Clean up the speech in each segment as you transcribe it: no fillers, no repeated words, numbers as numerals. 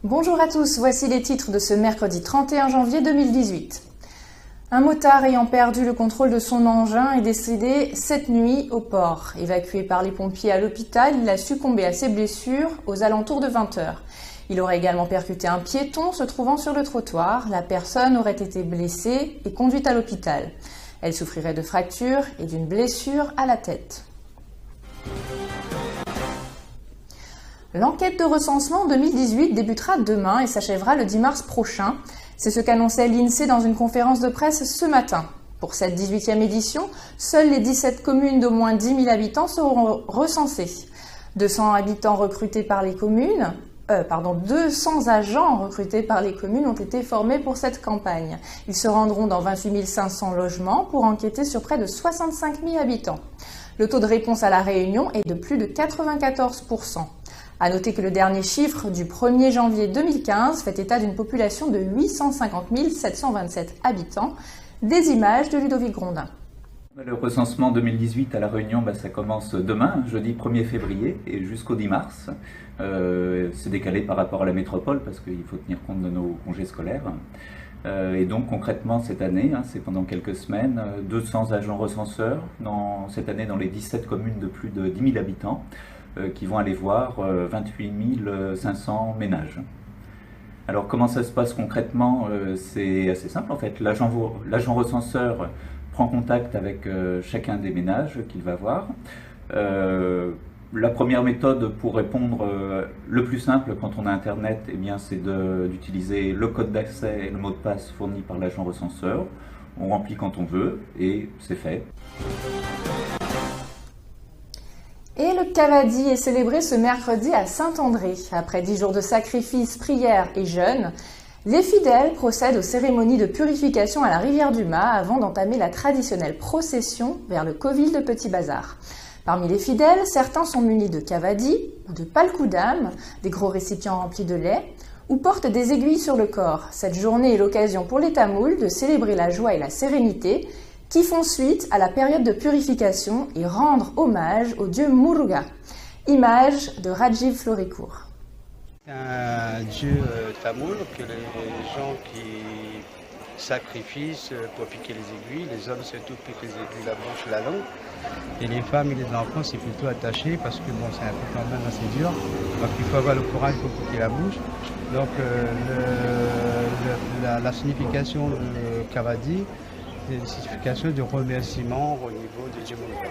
Bonjour à tous, voici les titres de ce mercredi 31 janvier 2018. Un motard ayant perdu le contrôle de son engin est décédé cette nuit au port. Évacué par les pompiers à l'hôpital, il a succombé à ses blessures aux alentours de 20 h. Il aurait également percuté un piéton se trouvant sur le trottoir. La personne aurait été blessée et conduite à l'hôpital. Elle souffrirait de fractures et d'une blessure à la tête. L'enquête de recensement 2018 débutera demain et s'achèvera le 10 mars prochain. C'est ce qu'annonçait l'INSEE dans une conférence de presse ce matin. Pour cette 18e édition, seules les 17 communes d'au moins 10 000 habitants seront recensées. 200 habitants recrutés par les communes, 200 agents recrutés par les communes ont été formés pour cette campagne. Ils se rendront dans 28 500 logements pour enquêter sur près de 65 000 habitants. Le taux de réponse à La Réunion est de plus de 94 %. À noter que le dernier chiffre du 1er janvier 2015 fait état d'une population de 850 727 habitants. Des images de Ludovic Grondin. Le recensement 2018 à La Réunion, ça commence demain, jeudi 1er février, et jusqu'au 10 mars. C'est décalé par rapport à la métropole parce qu'il faut tenir compte de nos congés scolaires. Et donc concrètement cette année, c'est pendant quelques semaines, 200 agents recenseurs, cette année dans les 17 communes de plus de 10 000 habitants, qui vont aller voir 28 500 ménages. Alors comment ça se passe concrètement? C'est assez simple en fait. L'agent recenseur prend contact avec chacun des ménages qu'il va voir. La première méthode pour répondre, le plus simple quand on a internet, c'est d'utiliser le code d'accès et le mot de passe fourni par l'agent recenseur. On remplit quand on veut et c'est fait. Et le Cavadi est célébré ce mercredi à Saint-André. Après 10 jours de sacrifices, prières et jeûnes, les fidèles procèdent aux cérémonies de purification à la rivière du Mât avant d'entamer la traditionnelle procession vers le Covil de Petit Bazar. Parmi les fidèles, certains sont munis de Cavadi ou de palkoudam, des gros récipients remplis de lait, ou portent des aiguilles sur le corps. Cette journée est l'occasion pour les Tamouls de célébrer la joie et la sérénité qui font suite à la période de purification et rendre hommage au dieu Muruga. Image de Rajiv Floricourt. C'est un dieu tamoul que les gens qui sacrifient pour piquer les aiguilles, les hommes surtout piquent les aiguilles, la bouche, la langue, et les femmes et les enfants c'est plutôt attaché parce que c'est un peu quand même assez dur, donc il faut avoir le courage pour piquer la bouche. Donc la signification de Cavadi, c'est une signification de remerciement au niveau de Dieu Muruga.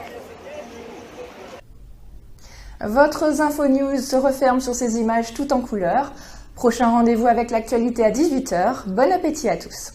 Votre Info News se referme sur ces images tout en couleur. Prochain rendez-vous avec l'actualité à 18 h. Bon appétit à tous.